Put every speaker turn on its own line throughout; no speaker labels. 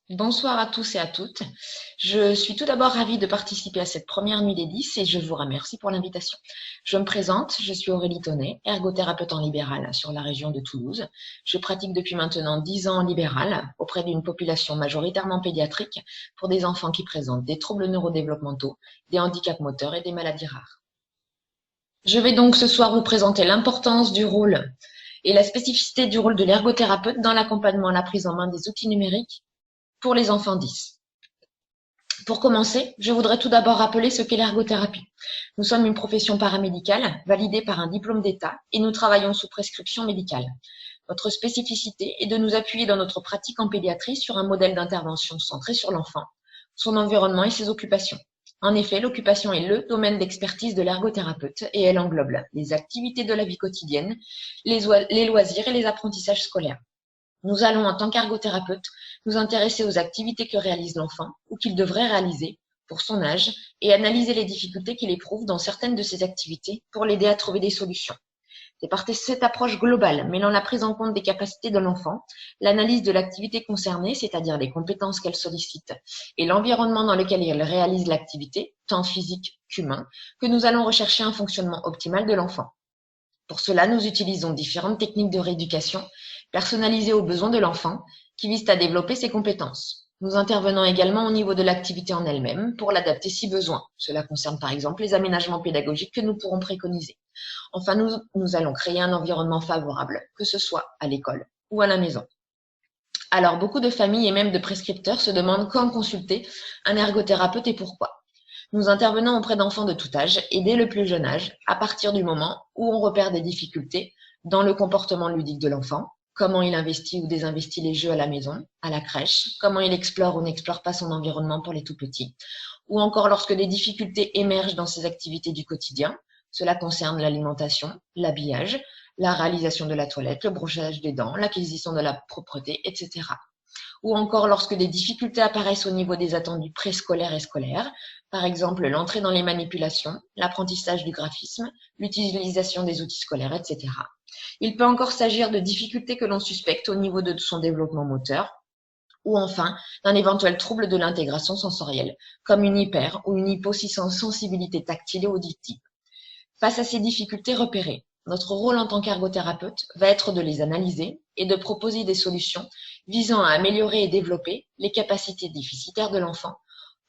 Bonsoir à tous et à toutes. Je suis tout d'abord ravie de participer à cette première nuit des 10 et je vous remercie pour l'invitation. Je me présente, je suis Aurélie Tonnet, ergothérapeute en libéral sur la région de Toulouse. Je pratique depuis maintenant 10 ans en libéral auprès d'une population majoritairement pédiatrique pour des enfants qui présentent des troubles neurodéveloppementaux, des handicaps moteurs et des maladies rares. Je vais donc ce soir vous présenter l'importance du rôle et la spécificité du rôle de l'ergothérapeute dans l'accompagnement à la prise en main des outils numériques pour les enfants 10. Pour commencer, je voudrais tout d'abord rappeler ce qu'est l'ergothérapie. Nous sommes une profession paramédicale validée par un diplôme d'État et nous travaillons sous prescription médicale. Notre spécificité est de nous appuyer dans notre pratique en pédiatrie sur un modèle d'intervention centré sur l'enfant, son environnement et ses occupations. En effet, l'occupation est le domaine d'expertise de l'ergothérapeute et elle englobe les activités de la vie quotidienne, les loisirs et les apprentissages scolaires. Nous allons, en tant qu'ergothérapeute, nous intéresser aux activités que réalise l'enfant ou qu'il devrait réaliser pour son âge et analyser les difficultés qu'il éprouve dans certaines de ces activités pour l'aider à trouver des solutions. C'est par cette approche globale, mêlant la prise en compte des capacités de l'enfant, l'analyse de l'activité concernée, c'est-à-dire les compétences qu'elle sollicite, et l'environnement dans lequel il réalise l'activité, tant physique qu'humain, que nous allons rechercher un fonctionnement optimal de l'enfant. Pour cela, nous utilisons différentes techniques de rééducation personnalisées aux besoins de l'enfant qui visent à développer ses compétences. Nous intervenons également au niveau de l'activité en elle-même pour l'adapter si besoin. Cela concerne par exemple les aménagements pédagogiques que nous pourrons préconiser. Enfin, nous allons créer un environnement favorable, que ce soit à l'école ou à la maison. Alors, beaucoup de familles et même de prescripteurs se demandent quand consulter un ergothérapeute et pourquoi. Nous intervenons auprès d'enfants de tout âge et dès le plus jeune âge, à partir du moment où on repère des difficultés dans le comportement ludique de l'enfant, comment il investit ou désinvestit les jeux à la maison, à la crèche, comment il explore ou n'explore pas son environnement pour les tout petits, ou encore lorsque des difficultés émergent dans ses activités du quotidien. Cela concerne l'alimentation, l'habillage, la réalisation de la toilette, le brossage des dents, l'acquisition de la propreté, etc. Ou encore lorsque des difficultés apparaissent au niveau des attendus préscolaires et scolaires, par exemple l'entrée dans les manipulations, l'apprentissage du graphisme, l'utilisation des outils scolaires, etc. Il peut encore s'agir de difficultés que l'on suspecte au niveau de son développement moteur, ou enfin d'un éventuel trouble de l'intégration sensorielle, comme une hyper ou une hyposensibilité tactile et auditive. Face à ces difficultés repérées, notre rôle en tant qu'ergothérapeute va être de les analyser et de proposer des solutions visant à améliorer et développer les capacités déficitaires de l'enfant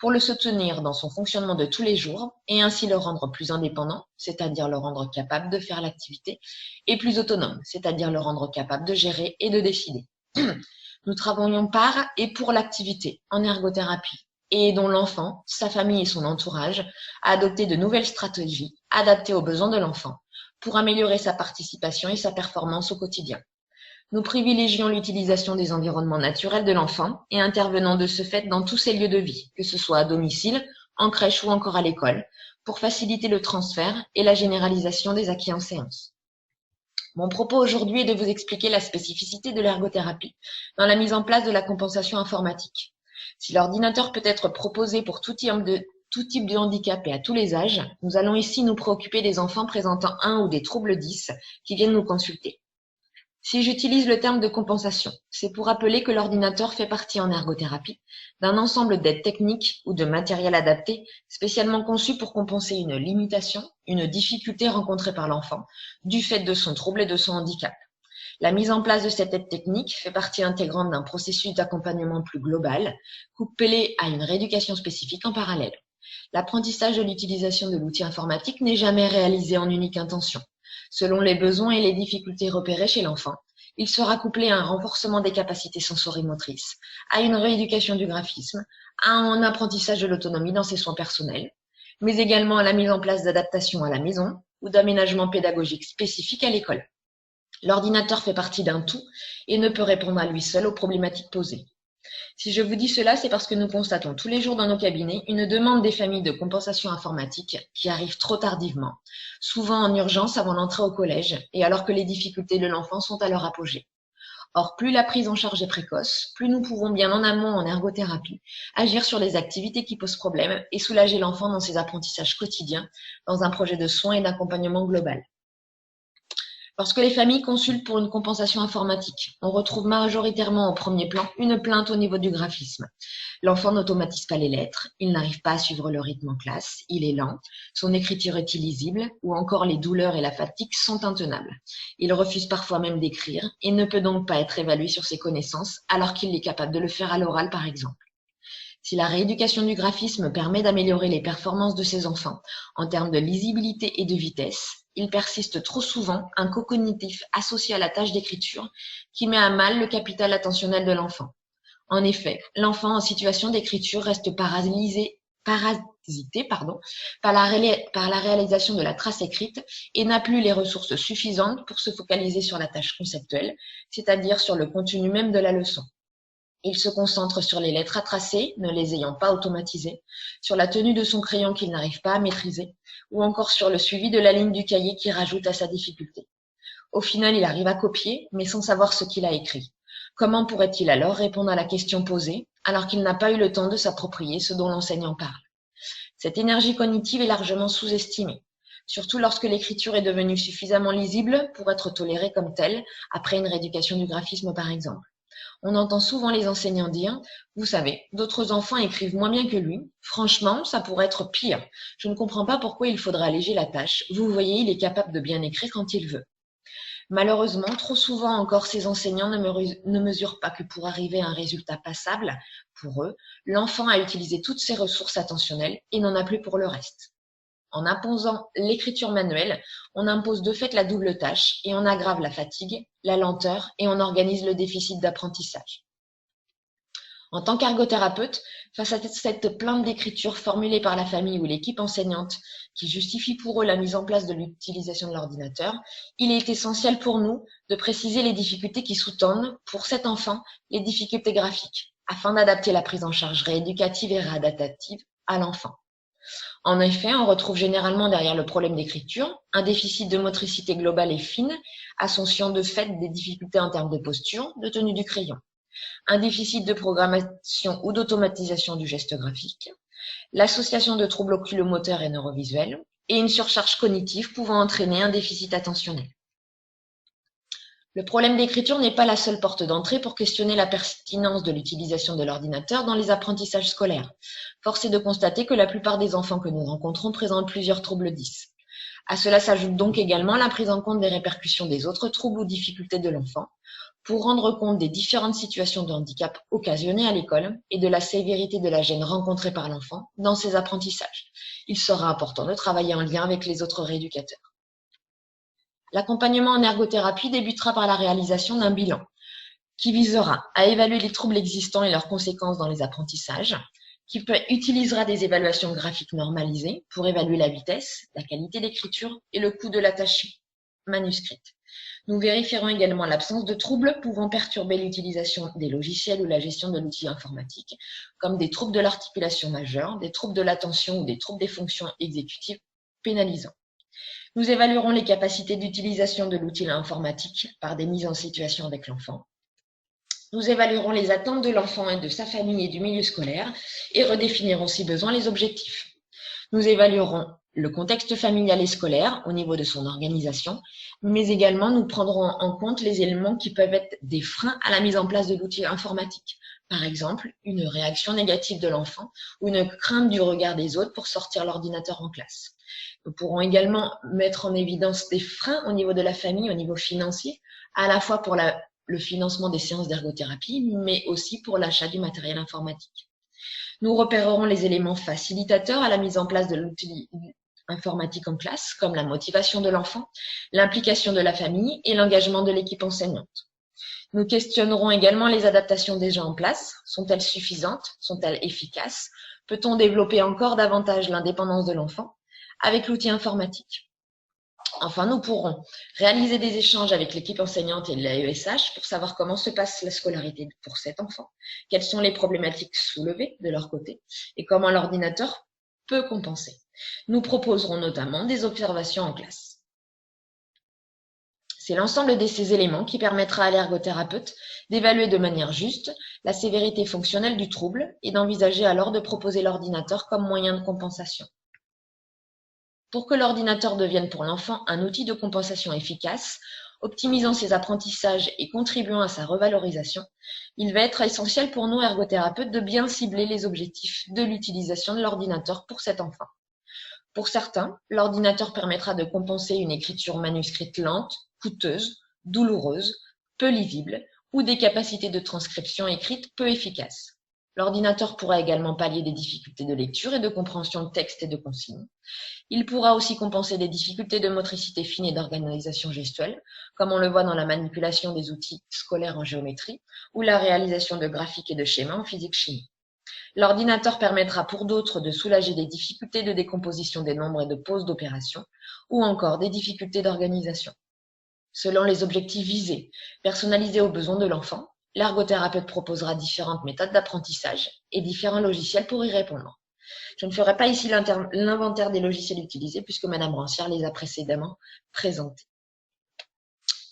pour le soutenir dans son fonctionnement de tous les jours et ainsi le rendre plus indépendant, c'est-à-dire le rendre capable de faire l'activité, et plus autonome, c'est-à-dire le rendre capable de gérer et de décider. Nous travaillons par et pour l'activité en ergothérapie et aidons l'enfant, sa famille et son entourage à adopter de nouvelles stratégies adaptées aux besoins de l'enfant pour améliorer sa participation et sa performance au quotidien. Nous privilégions l'utilisation des environnements naturels de l'enfant et intervenons de ce fait dans tous ses lieux de vie, que ce soit à domicile, en crèche ou encore à l'école, pour faciliter le transfert et la généralisation des acquis en séance. Mon propos aujourd'hui est de vous expliquer la spécificité de l'ergothérapie dans la mise en place de la compensation informatique. Si l'ordinateur peut être proposé pour tout type de handicap et à tous les âges, nous allons ici nous préoccuper des enfants présentant un ou des troubles 10 qui viennent nous consulter. Si j'utilise le terme de compensation, c'est pour rappeler que l'ordinateur fait partie en ergothérapie d'un ensemble d'aides techniques ou de matériel adapté spécialement conçu pour compenser une limitation, une difficulté rencontrée par l'enfant du fait de son trouble et de son handicap. La mise en place de cette aide technique fait partie intégrante d'un processus d'accompagnement plus global, couplé à une rééducation spécifique en parallèle. L'apprentissage de l'utilisation de l'outil informatique n'est jamais réalisé en unique intention. Selon les besoins et les difficultés repérées chez l'enfant, il sera couplé à un renforcement des capacités sensorimotrices, à une rééducation du graphisme, à un apprentissage de l'autonomie dans ses soins personnels, mais également à la mise en place d'adaptations à la maison ou d'aménagements pédagogiques spécifiques à l'école. L'ordinateur fait partie d'un tout et ne peut répondre à lui seul aux problématiques posées. Si je vous dis cela, c'est parce que nous constatons tous les jours dans nos cabinets une demande des familles de compensation informatique qui arrive trop tardivement, souvent en urgence avant l'entrée au collège et alors que les difficultés de l'enfant sont à leur apogée. Or, plus la prise en charge est précoce, plus nous pouvons bien en amont en ergothérapie agir sur les activités qui posent problème et soulager l'enfant dans ses apprentissages quotidiens dans un projet de soins et d'accompagnement global. Lorsque les familles consultent pour une compensation informatique, on retrouve majoritairement au premier plan une plainte au niveau du graphisme. L'enfant n'automatise pas les lettres, il n'arrive pas à suivre le rythme en classe, il est lent, son écriture est illisible ou encore les douleurs et la fatigue sont intenables. Il refuse parfois même d'écrire et ne peut donc pas être évalué sur ses connaissances alors qu'il est capable de le faire à l'oral par exemple. Si la rééducation du graphisme permet d'améliorer les performances de ces enfants en termes de lisibilité et de vitesse, il persiste trop souvent un co-cognitif associé à la tâche d'écriture qui met à mal le capital attentionnel de l'enfant. En effet, l'enfant en situation d'écriture reste parasité par la réalisation de la trace écrite et n'a plus les ressources suffisantes pour se focaliser sur la tâche conceptuelle, c'est-à-dire sur le contenu même de la leçon. Il se concentre sur les lettres à tracer, ne les ayant pas automatisées, sur la tenue de son crayon qu'il n'arrive pas à maîtriser, ou encore sur le suivi de la ligne du cahier qui rajoute à sa difficulté. Au final, il arrive à copier, mais sans savoir ce qu'il a écrit. Comment pourrait-il alors répondre à la question posée, alors qu'il n'a pas eu le temps de s'approprier ce dont l'enseignant parle? Cette énergie cognitive est largement sous-estimée, surtout lorsque l'écriture est devenue suffisamment lisible pour être tolérée comme telle, après une rééducation du graphisme par exemple. On entend souvent les enseignants dire « Vous savez, d'autres enfants écrivent moins bien que lui. Franchement, ça pourrait être pire. Je ne comprends pas pourquoi il faudra alléger la tâche. Vous voyez, il est capable de bien écrire quand il veut. » Malheureusement, trop souvent encore, ces enseignants ne mesurent pas que pour arriver à un résultat passable, pour eux, l'enfant a utilisé toutes ses ressources attentionnelles et n'en a plus pour le reste. En imposant l'écriture manuelle, on impose de fait la double tâche et on aggrave la fatigue, la lenteur et on organise le déficit d'apprentissage. En tant qu'ergothérapeute, face à cette plainte d'écriture formulée par la famille ou l'équipe enseignante qui justifie pour eux la mise en place de l'utilisation de l'ordinateur, il est essentiel pour nous de préciser les difficultés qui sous-tendent, pour cet enfant, les difficultés graphiques, afin d'adapter la prise en charge rééducative et réadaptative à l'enfant. En effet, on retrouve généralement derrière le problème d'écriture un déficit de motricité globale et fine, associant de fait des difficultés en termes de posture, de tenue du crayon, un déficit de programmation ou d'automatisation du geste graphique, l'association de troubles oculomoteurs et neurovisuels, et une surcharge cognitive pouvant entraîner un déficit attentionnel. Le problème d'écriture n'est pas la seule porte d'entrée pour questionner la pertinence de l'utilisation de l'ordinateur dans les apprentissages scolaires. Force est de constater que la plupart des enfants que nous rencontrons présentent plusieurs troubles 10. À cela s'ajoute donc également la prise en compte des répercussions des autres troubles ou difficultés de l'enfant, pour rendre compte des différentes situations de handicap occasionnées à l'école et de la sévérité de la gêne rencontrée par l'enfant dans ses apprentissages. Il sera important de travailler en lien avec les autres rééducateurs. L'accompagnement en ergothérapie débutera par la réalisation d'un bilan qui visera à évaluer les troubles existants et leurs conséquences dans les apprentissages, qui utilisera des évaluations graphiques normalisées pour évaluer la vitesse, la qualité d'écriture et le coût de la tâche manuscrite. Nous vérifierons également l'absence de troubles pouvant perturber l'utilisation des logiciels ou la gestion de l'outil informatique, comme des troubles de l'articulation majeure, des troubles de l'attention ou des troubles des fonctions exécutives pénalisants. Nous évaluerons les capacités d'utilisation de l'outil informatique par des mises en situation avec l'enfant. Nous évaluerons les attentes de l'enfant et de sa famille et du milieu scolaire et redéfinirons si besoin les objectifs. Nous évaluerons le contexte familial et scolaire au niveau de son organisation, mais également nous prendrons en compte les éléments qui peuvent être des freins à la mise en place de l'outil informatique. Par exemple, une réaction négative de l'enfant ou une crainte du regard des autres pour sortir l'ordinateur en classe. Nous pourrons également mettre en évidence des freins au niveau de la famille, au niveau financier, à la fois pour le financement des séances d'ergothérapie, mais aussi pour l'achat du matériel informatique. Nous repérerons les éléments facilitateurs à la mise en place de l'outil informatique en classe, comme la motivation de l'enfant, l'implication de la famille et l'engagement de l'équipe enseignante. Nous questionnerons également les adaptations déjà en place. Sont-elles suffisantes? Sont-elles efficaces? Peut-on développer encore davantage l'indépendance de l'enfant avec l'outil informatique? Enfin, nous pourrons réaliser des échanges avec l'équipe enseignante et l'AESH pour savoir comment se passe la scolarité pour cet enfant, quelles sont les problématiques soulevées de leur côté et comment l'ordinateur peut compenser. Nous proposerons notamment des observations en classe. C'est l'ensemble de ces éléments qui permettra à l'ergothérapeute d'évaluer de manière juste la sévérité fonctionnelle du trouble et d'envisager alors de proposer l'ordinateur comme moyen de compensation. Pour que l'ordinateur devienne pour l'enfant un outil de compensation efficace, optimisant ses apprentissages et contribuant à sa revalorisation, il va être essentiel pour nous ergothérapeutes de bien cibler les objectifs de l'utilisation de l'ordinateur pour cet enfant. Pour certains, l'ordinateur permettra de compenser une écriture manuscrite lente, coûteuse, douloureuse, peu lisible ou des capacités de transcription écrite peu efficaces. L'ordinateur pourra également pallier des difficultés de lecture et de compréhension de texte et de consignes. Il pourra aussi compenser des difficultés de motricité fine et d'organisation gestuelle, comme on le voit dans la manipulation des outils scolaires en géométrie ou la réalisation de graphiques et de schémas en physique-chimie. L'ordinateur permettra pour d'autres de soulager des difficultés de décomposition des nombres et de pose d'opérations, ou encore des difficultés d'organisation. Selon les objectifs visés, personnalisés aux besoins de l'enfant, l'ergothérapeute proposera différentes méthodes d'apprentissage et différents logiciels pour y répondre. Je ne ferai pas ici l'inventaire des logiciels utilisés puisque Madame Rancière les a précédemment présentés.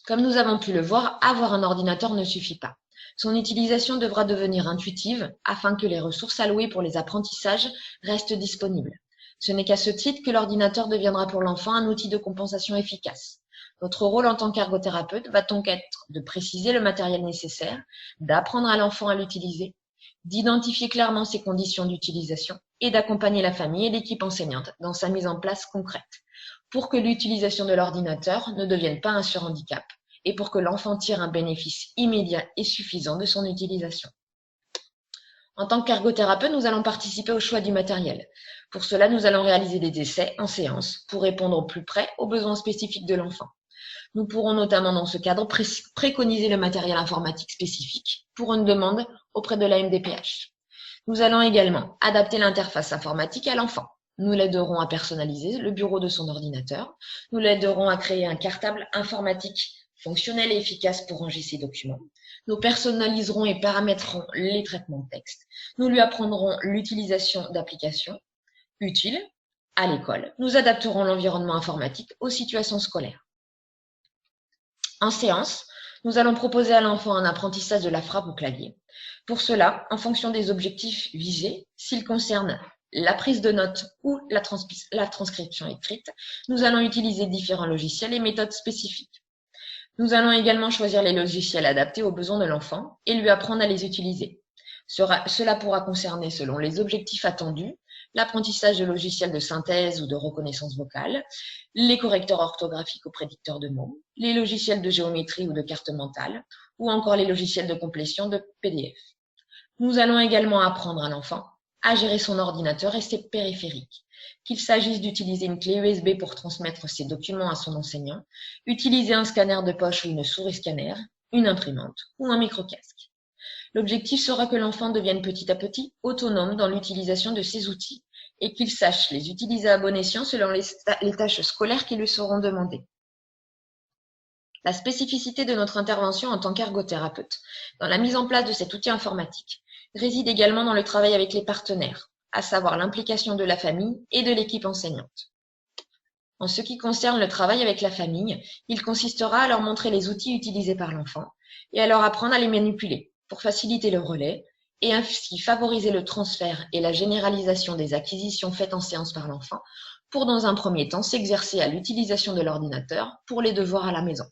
Comme nous avons pu le voir, avoir un ordinateur ne suffit pas. Son utilisation devra devenir intuitive afin que les ressources allouées pour les apprentissages restent disponibles. Ce n'est qu'à ce titre que l'ordinateur deviendra pour l'enfant un outil de compensation efficace. Notre rôle en tant qu'ergothérapeute va donc être de préciser le matériel nécessaire, d'apprendre à l'enfant à l'utiliser, d'identifier clairement ses conditions d'utilisation et d'accompagner la famille et l'équipe enseignante dans sa mise en place concrète, pour que l'utilisation de l'ordinateur ne devienne pas un surhandicap et pour que l'enfant tire un bénéfice immédiat et suffisant de son utilisation. En tant qu'ergothérapeute, nous allons participer au choix du matériel. Pour cela, nous allons réaliser des essais en séance pour répondre au plus près aux besoins spécifiques de l'enfant. Nous pourrons notamment dans ce cadre préconiser le matériel informatique spécifique pour une demande auprès de la MDPH. Nous allons également adapter l'interface informatique à l'enfant. Nous l'aiderons à personnaliser le bureau de son ordinateur. Nous l'aiderons à créer un cartable informatique fonctionnel et efficace pour ranger ses documents. Nous personnaliserons et paramétrerons les traitements de texte. Nous lui apprendrons l'utilisation d'applications utiles à l'école. Nous adapterons l'environnement informatique aux situations scolaires. En séance, nous allons proposer à l'enfant un apprentissage de la frappe au clavier. Pour cela, en fonction des objectifs visés, s'ils concernent la prise de notes ou la transcription écrite, nous allons utiliser différents logiciels et méthodes spécifiques. Nous allons également choisir les logiciels adaptés aux besoins de l'enfant et lui apprendre à les utiliser. Cela pourra concerner, selon les objectifs attendus, l'apprentissage de logiciels de synthèse ou de reconnaissance vocale, les correcteurs orthographiques ou prédicteurs de mots, les logiciels de géométrie ou de carte mentale, ou encore les logiciels de complétion de PDF. Nous allons également apprendre à l'enfant à gérer son ordinateur et ses périphériques, qu'il s'agisse d'utiliser une clé USB pour transmettre ses documents à son enseignant, utiliser un scanner de poche ou une souris scanner, une imprimante ou un micro-casque. L'objectif sera que l'enfant devienne petit à petit autonome dans l'utilisation de ces outils et qu'il sache les utiliser à bon escient selon les tâches scolaires qui lui seront demandées. La spécificité de notre intervention en tant qu'ergothérapeute dans la mise en place de cet outil informatique réside également dans le travail avec les partenaires, à savoir l'implication de la famille et de l'équipe enseignante. En ce qui concerne le travail avec la famille, il consistera à leur montrer les outils utilisés par l'enfant et à leur apprendre à les manipuler pour faciliter le relais et ainsi favoriser le transfert et la généralisation des acquisitions faites en séance par l'enfant pour, dans un premier temps, s'exercer à l'utilisation de l'ordinateur pour les devoirs à la maison.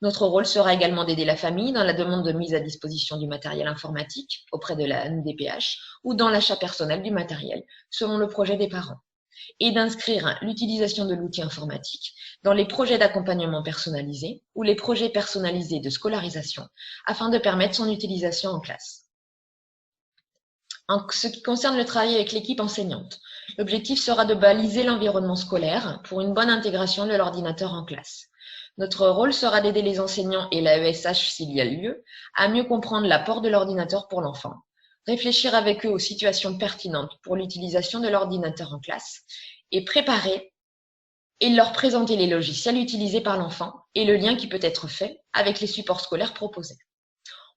Notre rôle sera également d'aider la famille dans la demande de mise à disposition du matériel informatique auprès de la MDPH ou dans l'achat personnel du matériel selon le projet des parents et d'inscrire l'utilisation de l'outil informatique dans les projets d'accompagnement personnalisé ou les projets personnalisés de scolarisation afin de permettre son utilisation en classe. En ce qui concerne le travail avec l'équipe enseignante, l'objectif sera de baliser l'environnement scolaire pour une bonne intégration de l'ordinateur en classe. Notre rôle sera d'aider les enseignants et l'AESH s'il y a lieu à mieux comprendre l'apport de l'ordinateur pour l'enfant, réfléchir avec eux aux situations pertinentes pour l'utilisation de l'ordinateur en classe et préparer et leur présenter les logiciels utilisés par l'enfant et le lien qui peut être fait avec les supports scolaires proposés.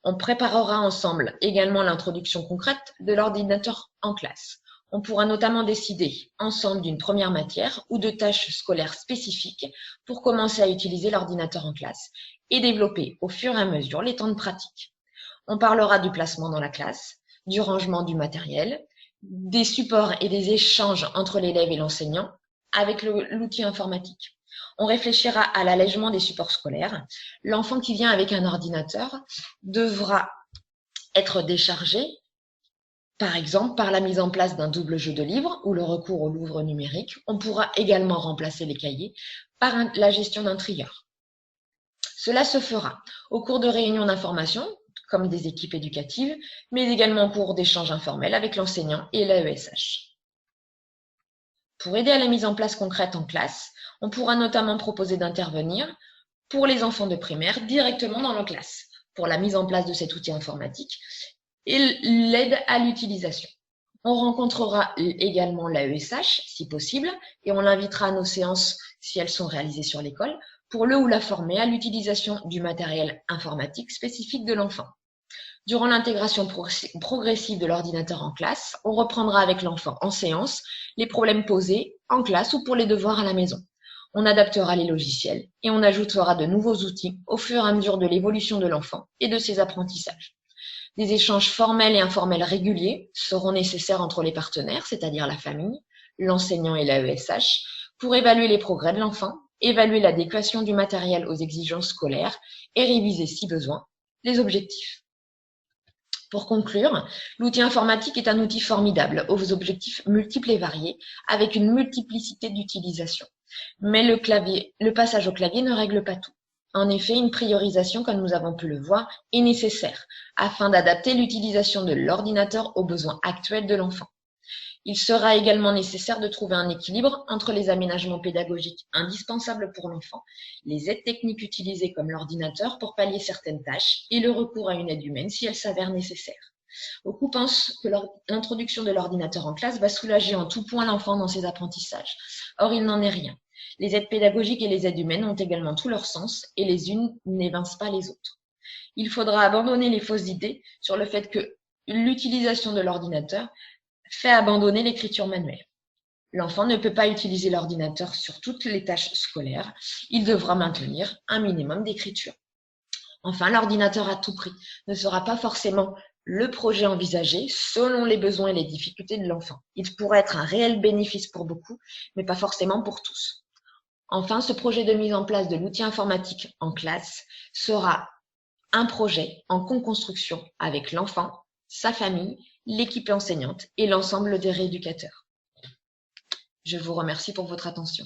On préparera ensemble également l'introduction concrète de l'ordinateur en classe. On pourra notamment décider ensemble d'une première matière ou de tâches scolaires spécifiques pour commencer à utiliser l'ordinateur en classe et développer au fur et à mesure les temps de pratique. On parlera du placement dans la classe, du rangement du matériel, des supports et des échanges entre l'élève et l'enseignant avec l'outil informatique. On réfléchira à l'allègement des supports scolaires. L'enfant qui vient avec un ordinateur devra être déchargé, par exemple, par la mise en place d'un double jeu de livres ou le recours au livre numérique. On pourra également remplacer les cahiers par la gestion d'un trieur. Cela se fera au cours de réunions d'information, comme des équipes éducatives, mais également au cours d'échanges informels avec l'enseignant et l'AESH. Pour aider à la mise en place concrète en classe, on pourra notamment proposer d'intervenir pour les enfants de primaire directement dans leur classe, pour la mise en place de cet outil informatique et l'aide à l'utilisation. On rencontrera également l'AESH, si possible, et on l'invitera à nos séances, si elles sont réalisées sur l'école, pour le ou la former à l'utilisation du matériel informatique spécifique de l'enfant. Durant l'intégration progressive de l'ordinateur en classe, on reprendra avec l'enfant en séance les problèmes posés en classe ou pour les devoirs à la maison. On adaptera les logiciels et on ajoutera de nouveaux outils au fur et à mesure de l'évolution de l'enfant et de ses apprentissages. Des échanges formels et informels réguliers seront nécessaires entre les partenaires, c'est-à-dire la famille, l'enseignant et l'AESH, pour évaluer les progrès de l'enfant, évaluer l'adéquation du matériel aux exigences scolaires et réviser, si besoin, les objectifs. Pour conclure, l'outil informatique est un outil formidable aux objectifs multiples et variés, avec une multiplicité d'utilisations. Mais le passage au clavier ne règle pas tout. En effet, une priorisation, comme nous avons pu le voir, est nécessaire afin d'adapter l'utilisation de l'ordinateur aux besoins actuels de l'enfant. Il sera également nécessaire de trouver un équilibre entre les aménagements pédagogiques indispensables pour l'enfant, les aides techniques utilisées comme l'ordinateur pour pallier certaines tâches et le recours à une aide humaine si elle s'avère nécessaire. Beaucoup pensent que l'introduction de l'ordinateur en classe va soulager en tout point l'enfant dans ses apprentissages. Or, il n'en est rien. Les aides pédagogiques et les aides humaines ont également tout leur sens et les unes n'évincent pas les autres. Il faudra abandonner les fausses idées sur le fait que l'utilisation de l'ordinateur fait abandonner l'écriture manuelle. L'enfant ne peut pas utiliser l'ordinateur sur toutes les tâches scolaires. Il devra maintenir un minimum d'écriture. Enfin, l'ordinateur à tout prix ne sera pas forcément le projet envisagé selon les besoins et les difficultés de l'enfant. Il pourrait être un réel bénéfice pour beaucoup, mais pas forcément pour tous. Enfin, ce projet de mise en place de l'outil informatique en classe sera un projet en co-construction avec l'enfant, sa famille, l'équipe enseignante et l'ensemble des rééducateurs. Je vous remercie pour votre attention.